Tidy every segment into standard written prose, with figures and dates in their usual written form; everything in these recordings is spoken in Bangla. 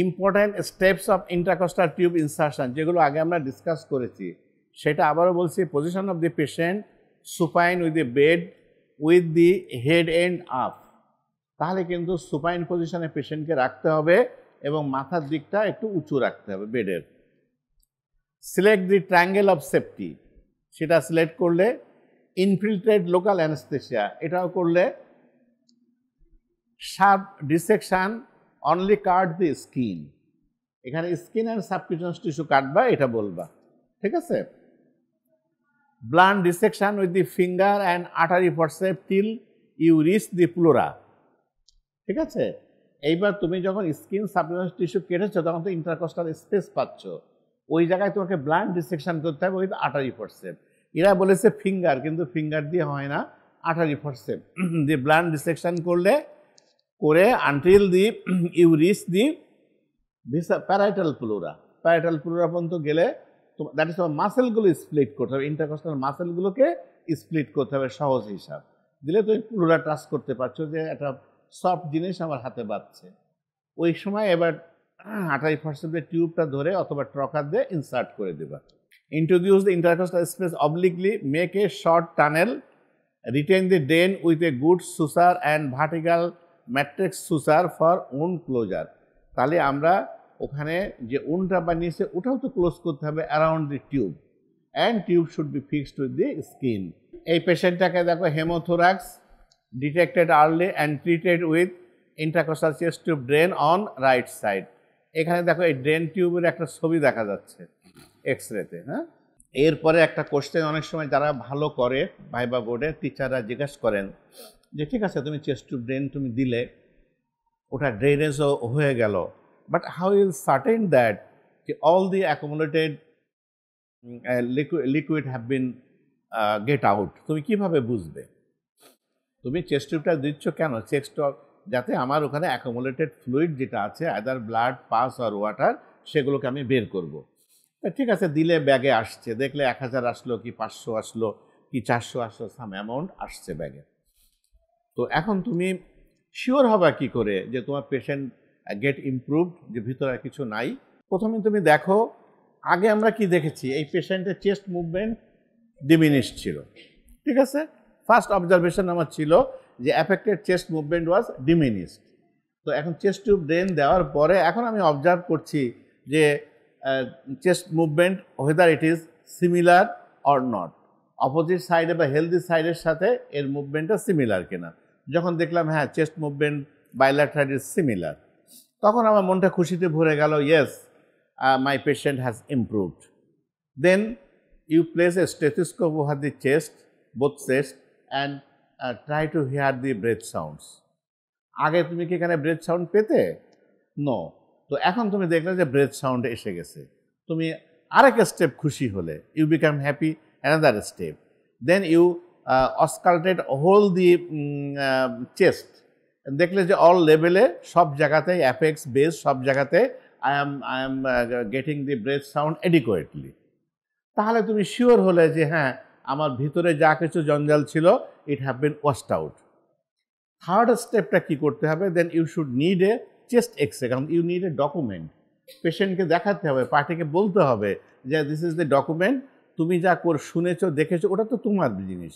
Important steps of intercostal tube insertion যেগুলো আগে আমরা ডিসকাস করেছি সেটা আবারও বলছি, position of the patient supine with the bed with the head end up, তাহলে কিন্তু সুপাইন পজিশনে পেশেন্টকে রাখতে হবে এবং মাথার দিকটা একটু উঁচু রাখতে হবে বেডের। Select the triangle of safety, সেটা সিলেক্ট করলে। ইনফিল্ট্রেট লোকাল অ্যানেস্থেসিয়া, এটাও করলে। Sharp dissection only cut the skin, এখানে স্কিন অ্যান্ড সাবকিউটানিয়াস টিস্যু কাটবা এটা বলবা, ঠিক আছে। Blunt dissection with the finger and artery forcep till you reach the pleura, ঠিক আছে। এইবার তুমি যখন স্কিন সাবকিউটানিয়াস টিস্যু কেটেছো তখন তো ইন্টারকস্টাল স্পেস পাচ্ছ, ওই জায়গায় তোমাকে ব্লান্ট ডিসেকশন করতে হবে উইথ আর্টারি ফরসেপ। এরা বলেছে ফিঙ্গার, কিন্তু ফিঙ্গার দিয়ে হয় না, আর্টারি ফরসেপ দিয়ে ব্লান্ট ডিসেকশন করে until the you reach the parietal pleura, parietal pleura পর্যন্ত গেলে দ্যাট ইজ তোমার মাসেলগুলো স্প্লিট করতে হবে, ইন্টারকস্টাল মাসেলগুলোকে স্প্লিট করতে হবে, সহজ হিসাব দিলে তুমি প্লুরা টাচ করতে পারছো যে একটা সফট জিনিস আমার হাতে বাঁধছে। ওই সময় এবার আর্টারি ফরসেপের টিউবটা ধরে অথবা ট্রকার দিয়ে ইনসার্ট করে দেবা। Introduce the intercostal space obliquely, make a short tunnel, retain the drain with a good suture and vertical matrix suture for wound closure. তাহলে আমরা ওখানে যে উন্ডটা বানিয়েছে ওটাও তো ক্লোজ করতে হবে around the tube, and tube should be fixed with the skin. এই পেশেন্টটাকে দেখো haemothorax detected early and treated with intercostal chest tube drain on right side. এখানে দেখো এই ড্রেন টিউবের একটা ছবি দেখা যাচ্ছে এক্সরেতে, হ্যাঁ। এরপরে একটা কোশ্চেন অনেক সময় যারা ভালো করে ভাইবা বোর্ডে টিচাররা জিজ্ঞাসা করেন যে ঠিক আছে তুমি চেস্ট টিউব ড্রেন তুমি দিলে, ওটা ড্রেনেজও হয়ে গেল, but how will certain that all the accumulated liquid have been get out, তুমি কিভাবে বুঝবে? তুমি চেস্ট টিউবটা দিচ্ছ কেন? চেস্ট যাতে আমার ওখানে অ্যাকুমুলেটেড ফ্লুইড যেটা আছে আদার ব্লাড পাস অর ওয়াটার সেগুলোকে আমি বের করব। ঠিক আছে, দিলে ব্যাগে আসছে, দেখলে 1000 আসলো কি 500 আসলো কি 400 আসলো, সাম অ্যামাউন্ট আসছে ব্যাগে। তো এখন তুমি শিওর হবা কি করে যে তোমার পেশেন্ট গেট ইমপ্রুভড, যে ভিতরে কিছু নাই? প্রথমে তুমি দেখো, আগে আমরা কি দেখেছি, এই পেশেন্টের চেস্ট মুভমেন্ট ডিমিনিশ ছিল, ঠিক আছে। ফার্স্ট অবজারভেশন আমার ছিল যে affected chest movement was diminished. তো এখন চেস্ট টিউব ড্রেন দেওয়ার পরে এখন আমি অবজার্ভ করছি যে chest movement whether it is similar or not, opposite সাইডে বা হেলদি সাইডের সাথে এর মুভমেন্টটা সিমিলার কিনা। যখন দেখলাম হ্যাঁ chest movement bilateral is similar, তখন আমার মনটা খুশিতে ভরে গেল, yes my patient has improved. Then you place a stethoscope over the chest, both chest, and try to hear the breath sounds. আগে তুমি কি এখানে ব্রেথ সাউন্ড পেতে? নো। তো এখন তুমি দেখলে যে ব্রেথ সাউন্ড এসে গেছে, তুমি আরেক স্টেপ খুশি হলে, you become happy, another step. Then you auscultated whole the chest, দেখলে যে অল লেভেলে সব জায়গাতেই অ্যাপেক্স বেস সব জায়গাতে I am getting the breath sound adequately. তাহলে তুমি শিওর হলে যে হ্যাঁ আমার ভিতরে যা কিছু জঞ্জাল ছিল it have been washed out. Third স্টেপটা কি করতে হবে? Then you should need a chest x-ray, কারণ ইউ নিড এ ডকুমেন্ট। পেশেন্টকে দেখাতে হবে, পার্টিকে বলতে হবে যে দিস ইজ দ্য ডকুমেন্ট, তুমি যা শুনেছো দেখেছো ওটা তো তোমার জিনিস,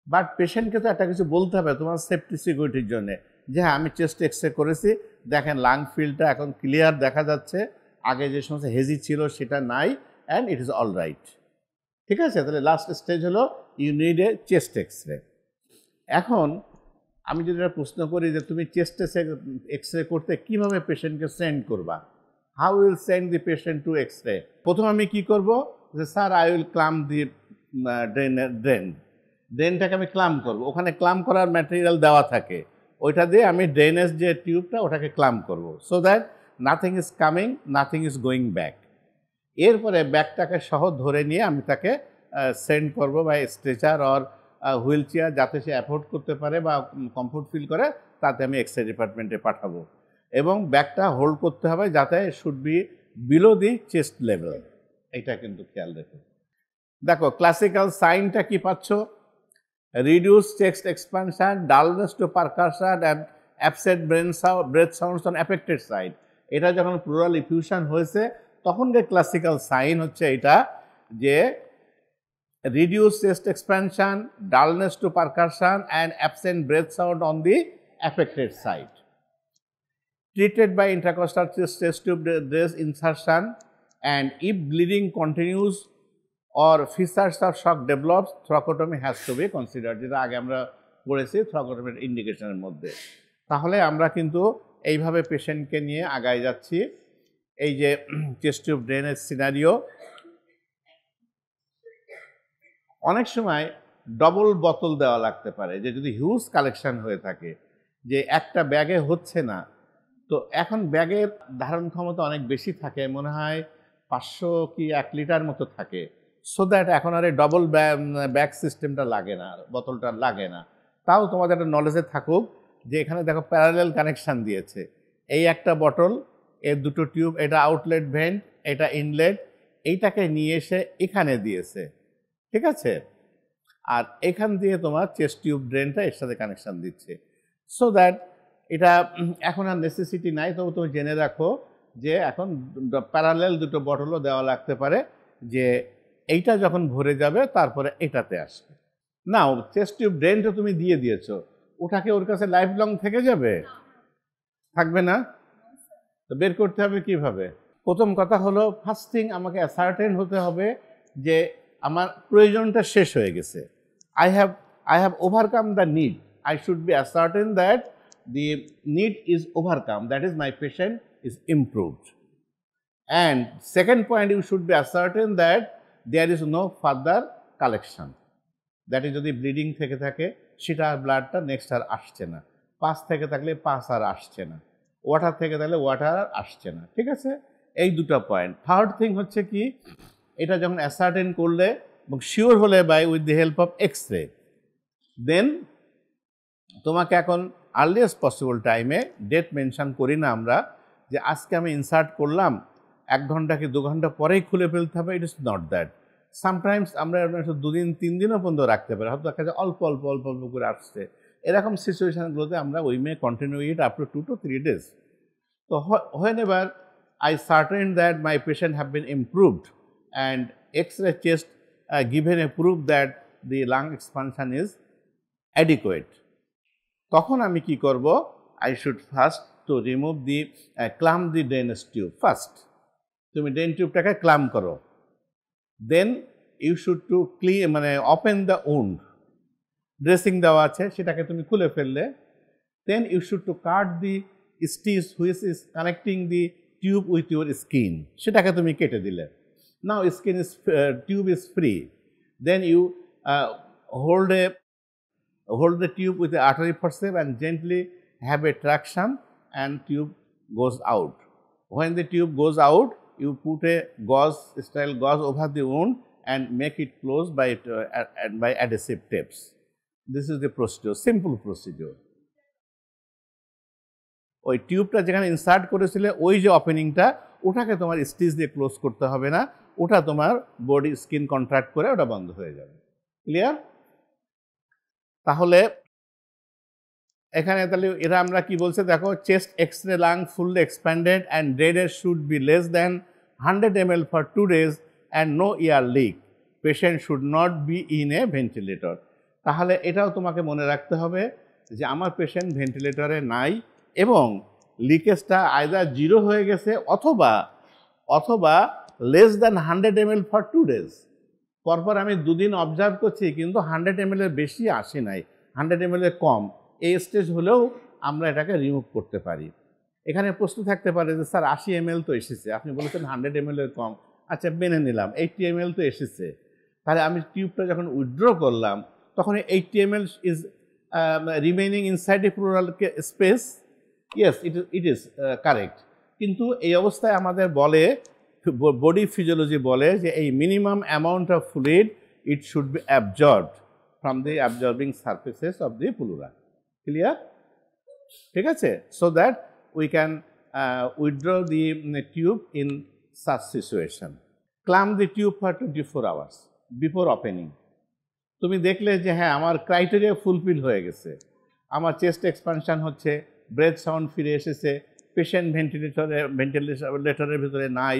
বাট পেশেন্টকে তো একটা কিছু বলতে হবে তোমার সেফটি সিকিউরিটির জন্য, যে হ্যাঁ আমি চেস্ট এক্সরে করেছি, দেখেন লাং ফিল্ডটা এখন ক্লিয়ার দেখা যাচ্ছে, আগে যে সমস্ত হেজি ছিল সেটা নাই, and it is all right. ঠিক আছে, তাহলে লাস্ট স্টেজ হলো you need a chest x-ray. এখন আমি যদি প্রশ্ন করি যে তুমি চেস্ট এক্সরে করতে কীভাবে পেশেন্টকে সেন্ড করবা, how will send the patient to x-ray? প্রথম আমি কি করব যে sir I will clamp the ড্রেনটাকে আমি ক্লাম করব, ওখানে ক্লাম করার ম্যাটেরিয়াল দেওয়া থাকে, ওইটা দিয়ে আমি ড্রেনেজ যে টিউবটা ওটাকে ক্লাম করব, so that nothing is coming, nothing is going back. এরপরে ব্যাগটাকে সহ ধরে নিয়ে আমি তাকে সেন্ড করব by stretcher or wheelchair, যাতে সে অ্যাফোর্ড করতে পারে বা কমফোর্ট ফিল করে, তাতে আমি এক্সরে ডিপার্টমেন্টে পাঠাবো। এবং ব্যাগটা হোল্ড করতে হবে যাতে should be below the chest level, এটা কিন্তু খেয়াল রেখো। দেখো ক্লাসিক্যাল সাইনটা কি পাচ্ছ? Reduce chest expansion, dullness to percussion and absent breath sounds on affected side. এটা যখন প্লুরাল ইফিউশন হয়েছে তখনকার ক্লাসিক্যাল সাইন হচ্ছে এটা যে reduced chest expansion, dullness to percussion and absent breath sound on the affected side. Treated by intercostal chest tube dress insertion, and if bleeding continues or fissures or shock develops, thoracotomy has to be considered. যেটা আগে আমরা পড়েছি thoracotomy ইন্ডিকেশনের মধ্যে। তাহলে আমরা কিন্তু এইভাবে পেশেন্টকে নিয়ে আগায় যাচ্ছি। এই যে চেস্ট টিউব ড্রেনের সিনারিও, অনেক সময় ডবল বোতল দেওয়া লাগতে পারে, যে যদি হিউজ কালেকশন হয়ে থাকে যে একটা ব্যাগে হচ্ছে না, তো এখন ব্যাগের ধারণ ক্ষমতা অনেক বেশি থাকে, মনে হয় 500 কি 1 লিটার মতো থাকে, সো দ্যাট এখন আর এই ডবল ব্যাগ সিস্টেমটা লাগে না, বোতলটা লাগে না। তাও তোমাদের একটা নলেজে থাকুক যে এখানে দেখো প্যারালেল কানেকশান দিয়েছে, এই একটা বটল, এর দুটো টিউব, এটা আউটলেট ভেন্ট, এটা ইনলেট, এইটাকে নিয়ে এসে এখানে দিয়েছে, ঠিক আছে, আর এখান দিয়ে তোমার চেস্ট টিউব ড্রেনটা এর সাথে কানেকশান দিচ্ছে, সো দ্যাট এটা এখন আর নেসেসিটি নাই। তবু তুমি জেনে রাখো যে এখন প্যারালেল দুটো বটলও দেওয়া লাগতে পারে, যে এইটা যখন ভরে যাবে তারপরে এটাতে আসবে। নাও চেস্ট টিউব ড্রেনটা তুমি দিয়ে দিয়েছো, ওটাকে ওর কাছে লাইফ লং থেকে যাবে? থাকবে না। তো বের করতে হবে কিভাবে? প্রথম কথা হলো, ফার্স্ট থিং আমাকে অ্যাসার্টেন হতে হবে যে আমার প্রয়োজনটা শেষ হয়ে গেছে। I have overcome the need. I should be ascertain that the need is overcome, that is my patient is improved. And second point, you should be ascertain that there is no further collection, that is যদি ব্লিডিং থেকে থাকে সেটা আর ব্লাডটা নেক্সট আর আসছে না, পাস থেকে থাকলে পাস আর আসছে না, ওয়াটার থেকে থাকলে ওয়াটার আর আসছে না, ঠিক আছে, এই দুটো পয়েন্ট। থার্ড থিং হচ্ছে কি, এটা যখন অ্যাসার্টেন করলে এবং শিওর হলে by with the help of X-ray, then তোমাকে এখন আর্লিয়েস্ট পসিবল টাইমে, ডেট মেনশন করি না আমরা যে আজকে আমি ইনসার্ট করলাম 1 ঘন্টা কি 2 ঘন্টা পরেই খুলে ফেলতে হবে, it is not that. Sometimes আমরা 2 দিন 3 দিনও পর্যন্ত রাখতে পারি, হয়তো দেখা যায় অল্প অল্প অল্প অল্প করে আসছে, এরকম সিচুয়েশানগুলোতে আমরা we may continue it up to 2 to 3 days. তো whenever I certain that my patient have been improved and X-ray chest given a proof that the lung expansion is adequate, তখন আমি কি করব, I should first to remove the clamp the drainage tube first. তুমি ড্রেন টিউবটাকে ক্লাম্প করো, then you should to clean মানে ওপেন দ্য উন্ড, ড্রেসিং দেওয়া আছে সেটাকে তুমি খুলে ফেললে, then you should to cut the stitch which is connecting the tube with your skin, সেটাকে তুমি কেটে দিলে, now skin is tube is free, then you hold the tube with the artery forceps and gently have a traction and tube goes out. When the tube goes out, you put a gauze, sterile gauze over the wound and make it close by adhesive tapes. This is the procedure, simple procedure. ওই টিউবটা যেখানে ইনসার্ট করেছিলে ওই যে ওপেনিংটা, ওটাকে তোমার স্টিচ দিয়ে ক্লোজ করতে হবে না, ওটা তোমার বডি স্কিন কন্ট্রাক্ট করে ওটা বন্ধ হয়ে যাবে। ক্লিয়ার? তাহলে এখানে তাহলে এরা আমরা কি বলছে দেখো, chest x-ray lung fully expanded and drainage should be less than 100 ml for 2 days and no air leak, patient should not be in a ventilator. তাহলে এটাও তোমাকে মনে রাখতে হবে যে আমার পেশেন্ট ভেন্টিলেটরে নাই এবং লিকেজটা আইদার 0 হয়ে গেছে অথবা less than 100 ml for 2 days। পরপর আমি 2 দিন অবজার্ভ করছি কিন্তু 100 ml এর বেশি আসে নাই, 100 ml এর কম, এই স্টেজ হলেও আমরা এটাকে রিমুভ করতে পারি। এখানে প্রশ্ন থাকতে পারে যে স্যার 80 ml তো এসেছে, আপনি বলেছেন 100 ml এর কম, আচ্ছা মেনে নিলাম 80 ml তো এসেছে, তাহলে আমি টিউবটা যখন উইথড্র করলাম তখন 80 ml is remaining inside a plural space, yes it is correct. কিন্তু এই অবস্থায় আমাদের বলে, বডি ফিজিওলজি বলে যে এই minimum amount of fluid it should be absorbed from the absorbing surfaces of the pleura. Clear? ঠিক আছে, so that we can withdraw the tube in such situation. Clamp the tube for 24 hours before opening. তুমি দেখলে যে হ্যাঁ আমার ক্রাইটেরিয়া ফুলফিল হয়ে গেছে, আমার চেস্ট এক্সপানশন হচ্ছে, ব্রেথ সাউন্ড ফিরে এসেছে, পেশেন্ট ভেন্টিলেটরের ভিতরে নাই,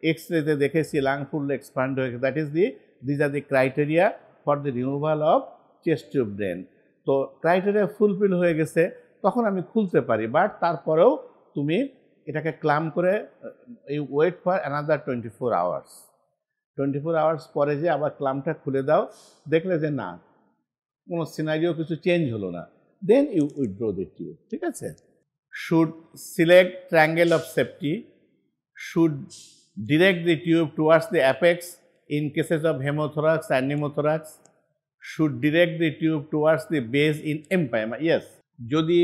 এক্স-রেতে দেখেছি লাং ফুল এক্সপ্যান্ড হয়ে গেছে, these are the criteria for the removal of chest tube drain. তো ক্রাইটেরিয়া ফুলফিল হয়ে গেছে, তখন আমি খুলতে পারি, বাট তারপরেও তুমি এটাকে ক্লাম করে wait for another 24 hours. 24 hours পরে যে আবার ক্লামটা খুলে দাও, দেখলে যে না কোনো সিনারিও কিছু চেঞ্জ হলো না, then you withdraw the tube. ঠিক আছে? Should select triangle of safety, should direct the tube towards the apex in cases of hemothorax and pneumothorax, should direct the tube towards the base in empyema. Yes, যদি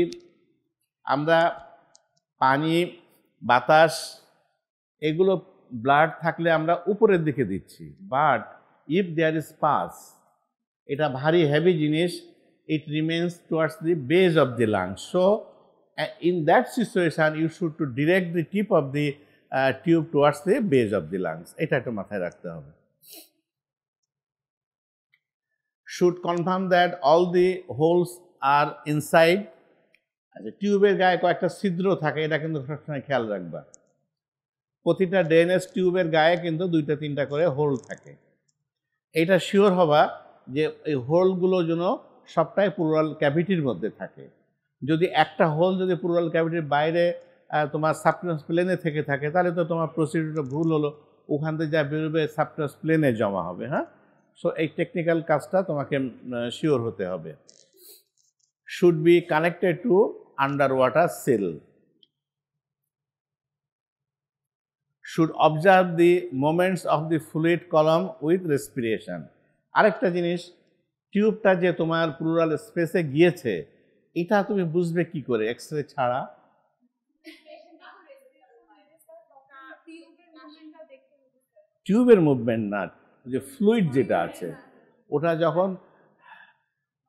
আমরা পানি বাতাস এগুলো ব্লাড থাকলে আমরা উপরের দিকে দিচ্ছি, but if there is pus, এটা ভারী হেভি জিনিস, it remains towards the base of the lungs. So in that situation you should to direct the tip of the tube towards the base of the lungs. এটা একটু মাথায় রাখতে হবে। should confirm that all the holes are inside. আচ্ছা, টিউবের গায়ে কয়েকটা ছিদ্র থাকে, এটা কিন্তু সবসময় খেয়াল রাখবা। প্রতিটা ড্রেনেজ টিউবের গায়ে কিন্তু 2-3টা করে হোল থাকে। এটা শিওর হবা যে এই হোলগুলো যেন সবটাই প্লুরাল ক্যাভিটির মধ্যে থাকে। যদি একটা হোল যদি প্লুরাল ক্যাভিটির বাইরে তোমার সাবক্লিনিয়াস প্লেনে থেকে থাকে, তাহলে তো তোমার প্রসিডিউরটা ভুল হলো, ওখান থেকে যা বেরোবে সাবক্লিনিয়াস প্লেনে জমা হবে। হ্যাঁ, সো এই টেকনিক্যাল কাজটা তোমাকে শিওর হতে হবে। Should be connected to under water seal, should observe the moments of the fluid column with respiration. আরেকটা জিনিস, টিউবটা যে তোমার প্লুরাল স্পেসে গিয়েছে, এটা তুমি বুঝবে কি করে এক্সরে ছাড়া? টিউবের মুভমেন্ট না, যে ফ্লুইড যেটা আছে ওটা যখন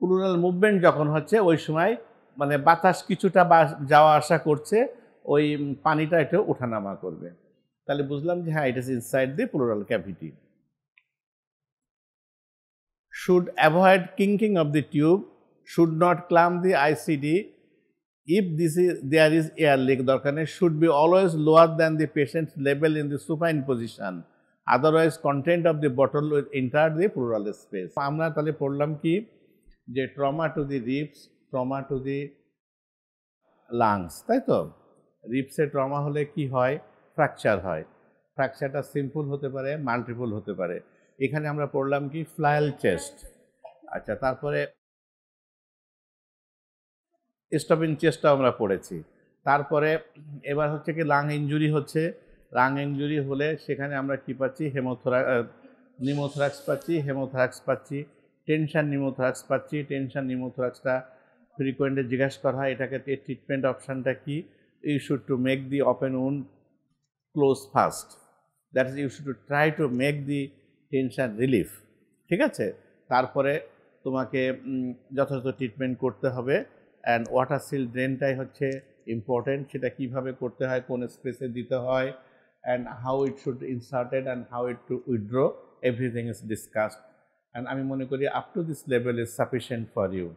প্লুরাল মুভমেন্ট যখন হচ্ছে, ওই সময় মানে বাতাস কিছুটা যাওয়া আসা করছে, ওই পানিটা একটু ওঠানামা করবে, তাহলে বুঝলাম যে হ্যাঁ, it is inside the pleural cavity. Should avoid kinking of the tube, should not clamp the ICD if there is air leak, দরকার নেই। Should be always lower than the patient's level in the supine position, otherwise content of the bottle will enter the pleural space. আমরা তাহলে পড়লাম কি, যে trauma to the ribs, trauma to the lungs, তাই তো? রিবসে ট্রমা হলে কি হয়? ফ্র্যাকচার হয়। ফ্র্যাকচারটা সিম্পল হতে পারে, মাল্টিপল হতে পারে। এখানে আমরা পড়লাম কি, ফ্লায়াল চেস্ট। আচ্ছা, তারপরে স্টপিং চেস্টটাও আমরা পড়েছি। তারপরে এবার হচ্ছে কি, লাং ইনজুরি হচ্ছে। লাং ইনজুরি হলে সেখানে আমরা কি পাচ্ছি? নিউমোথোরাক্স পাচ্ছি, হেমোথোরাক্স পাচ্ছি, টেনশন নিউমোথোরাক্স পাচ্ছি। টেনশন নিউমোথোরাক্সটা ফ্রিকোয়েন্টলি জিজ্ঞাসা করা হয়, এটাকে ট্রিটমেন্ট অপশানটা কি? You should to make the open wound close fast, that is you should to try to make the tension relief. ঠিক আছে? তারপরে তোমাকে যথাযথ ট্রিটমেন্ট করতে হবে। অ্যান্ড ওয়াটার সিল ড্রেনটাই হচ্ছে ইম্পর্টেন্ট, সেটা কীভাবে করতে হয়, কোন স্পেসে দিতে হয়, and how it should inserted and how it to withdraw, everything is discussed. And আমি মনে করি up to this level is sufficient for you.